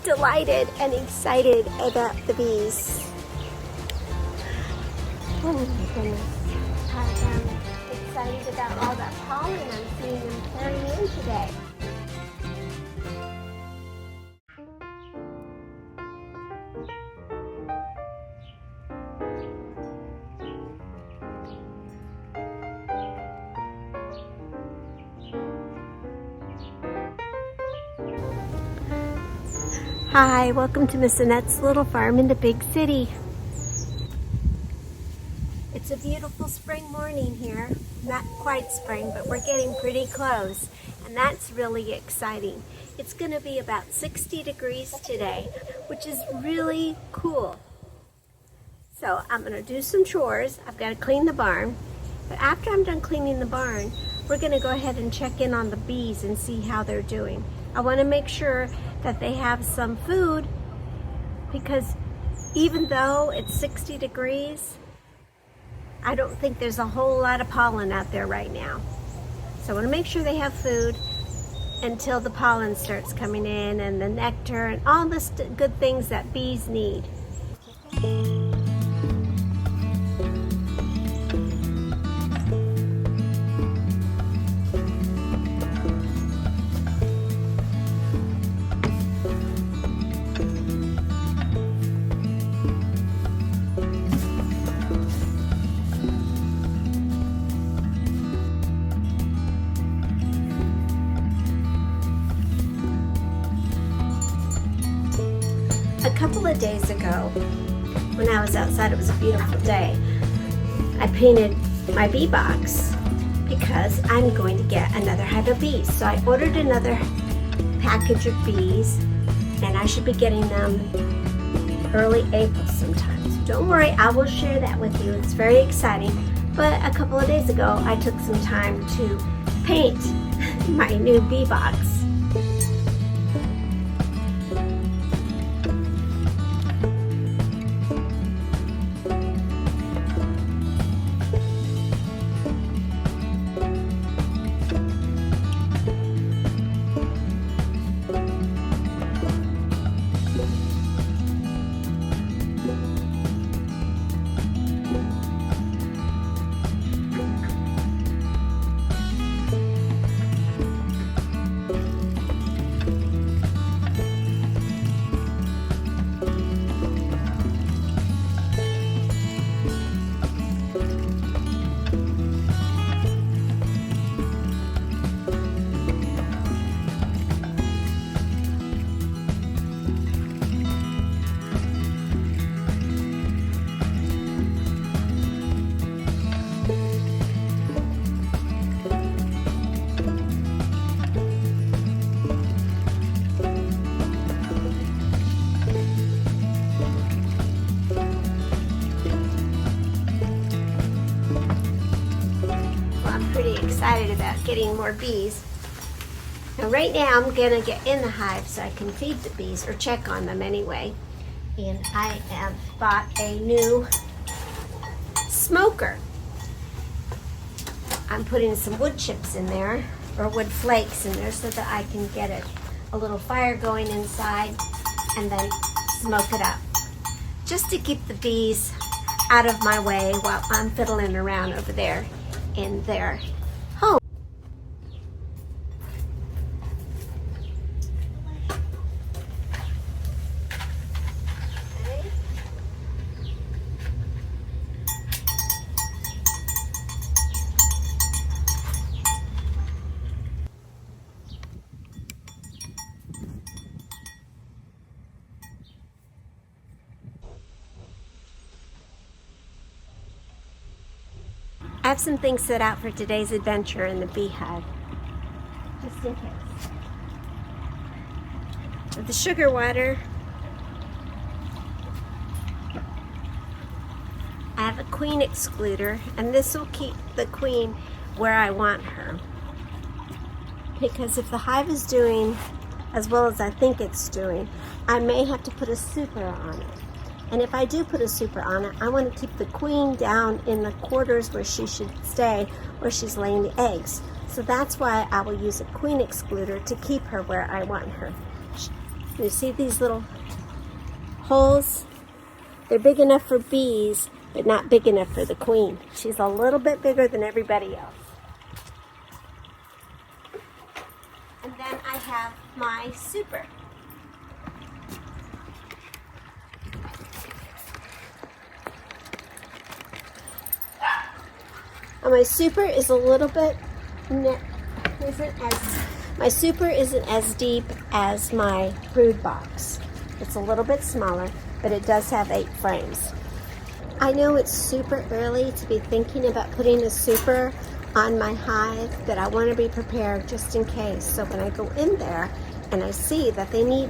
delighted and excited about the bees. Oh my goodness. I am excited about all that pollen I'm seeing them carrying in today. Hi, welcome to Miss Annette's little farm in the big city. It's a beautiful spring morning here. Not quite spring, but we're getting pretty close, and that's really exciting. It's going to be about 60 degrees today, which is really cool. So I'm going to do some chores. I've got to clean the barn, but after I'm done cleaning the barn, we're going to go ahead and check in on the bees and see how they're doing. I want to make sure that they have some food, because even though it's 60 degrees, I don't think there's a whole lot of pollen out there right now. So I want to make sure they have food until the pollen starts coming in and the nectar and all the good things that bees need. A couple of days ago, when I was outside, it was a beautiful day, I painted my bee box because I'm going to get another hive of bees. So I ordered another package of bees, and I should be getting them early April sometime. So don't worry, I will share that with you. It's very exciting. But a couple of days ago, I took some time to paint my new bee box. Excited about getting more bees. Now right now I'm gonna get in the hive so I can feed the bees, or check on them anyway. And I have bought a new smoker. I'm putting some wood chips in there, or wood flakes in there, so that I can get a little fire going inside and then smoke it up, just to keep the bees out of my way while I'm fiddling around over there in their home. I have some things set out for today's adventure in the beehive, just in case. With the sugar water, I have a queen excluder, and this will keep the queen where I want her. Because if the hive is doing as well as I think it's doing, I may have to put a super on it. And if I do put a super on it, I want to keep the queen down in the quarters where she should stay, where she's laying the eggs. So that's why I will use a queen excluder to keep her where I want her. You see these little holes? They're big enough for bees, but not big enough for the queen. She's a little bit bigger than everybody else. And then I have my super. And my super is a little bit, my super isn't as deep as my brood box. It's a little bit smaller, but it does have 8 frames. I know it's super early to be thinking about putting a super on my hive, but I want to be prepared just in case. So when I go in there and I see that they need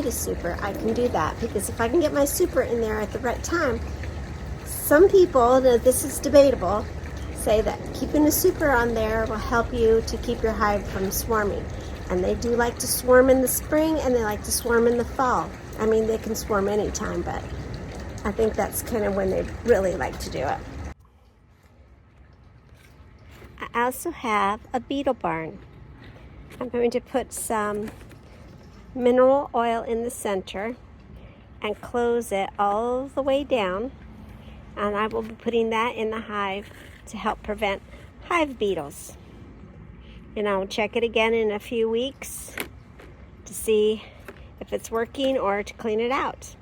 a super, I can do that, because if I can get my super in there at the right time, some people, now this is debatable, say that keeping a super on there will help you to keep your hive from swarming. And they do like to swarm in the spring, and they like to swarm in the fall. I mean, they can swarm anytime, but I think that's kind of when they really like to do it. I also have a beetle barn. I'm going to put some mineral oil in the center and close it all the way down. And I will be putting that in the hive to help prevent hive beetles. And I'll check it again in a few weeks to see if it's working or to clean it out.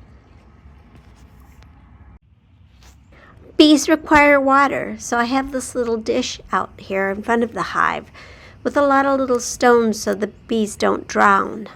Bees require water, so I have this little dish out here in front of the hive with a lot of little stones so the bees don't drown.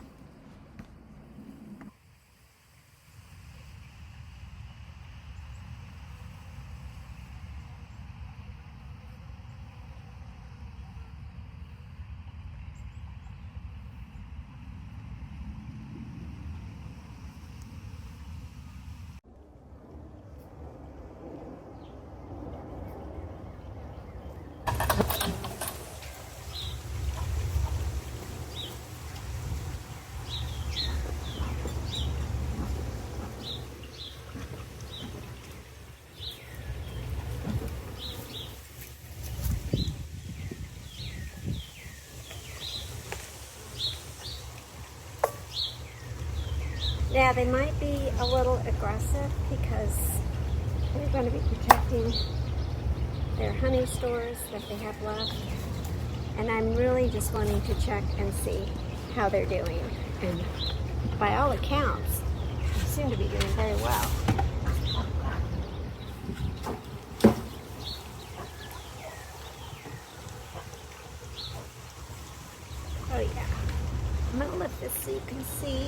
Yeah, they might be a little aggressive because they're going to be protecting their honey stores that they have left. And I'm really just wanting to check and see how they're doing. And by all accounts, they seem to be doing very well. Oh yeah. I'm going to lift this so you can see.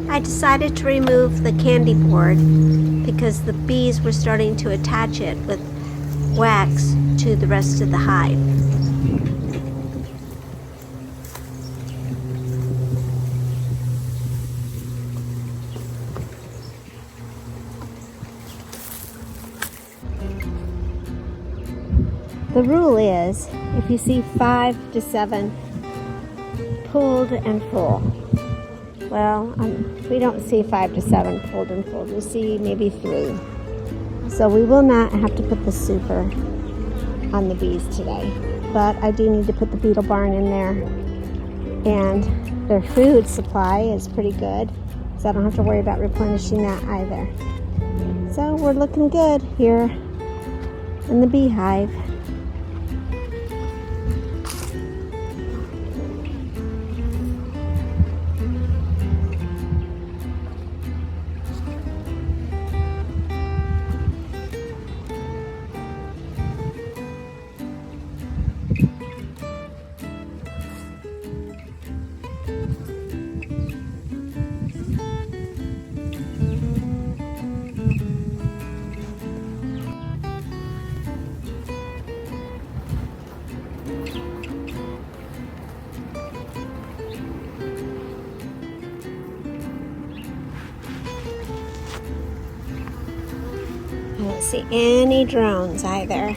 I decided to remove the candy board because the bees were starting to attach it with wax to the rest of the hive. The rule is, if you see 5 to 7 pulled and full, well, we don't see 5 to 7 pulled and full. We see maybe 3. So we will not have to put the super on the bees today. But I do need to put the beetle barn in there. And their food supply is pretty good, so I don't have to worry about replenishing that either. So we're looking good here in the beehive. I don't see any drones either.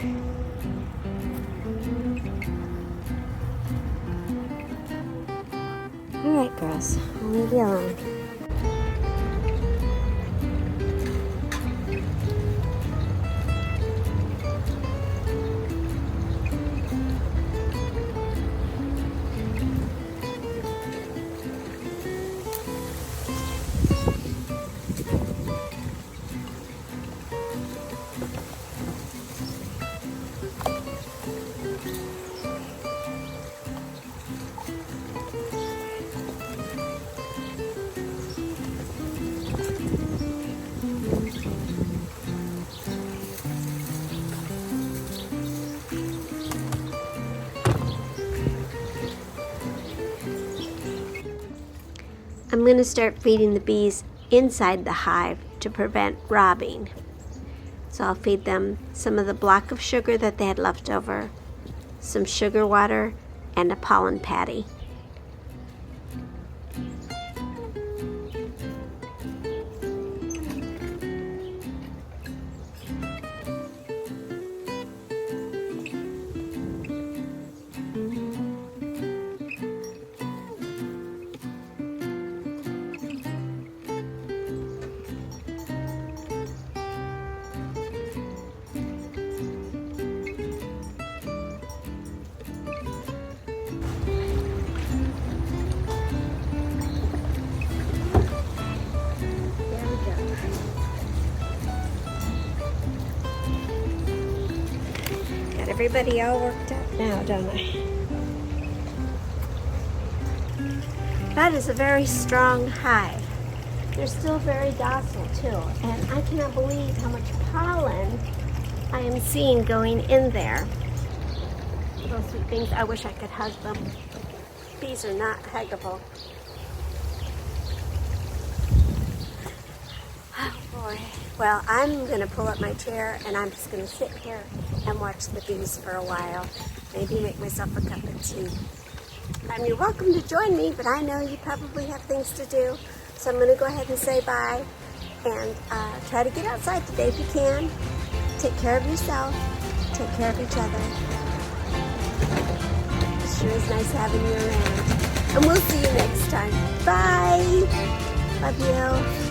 Charles. I'll leave you alone. I'm going to start feeding the bees inside the hive to prevent robbing. So I'll feed them some of the block of sugar that they had left over, some sugar water, and a pollen patty. Everybody all worked up now, don't I? That is a very strong hive. They're still very docile too, and I cannot believe how much pollen I am seeing going in there. Little sweet things. I wish I could hug them. Bees are not huggable. Oh boy. Well, I'm going to pull up my chair and I'm just going to sit here and watch the bees for a while. Maybe make myself a cup of tea. You're welcome to join me, but I know you probably have things to do. So I'm going to go ahead and say bye and try to get outside today if you can. Take care of yourself. Take care of each other. It sure is nice having you around. And we'll see you next time. Bye. Love you.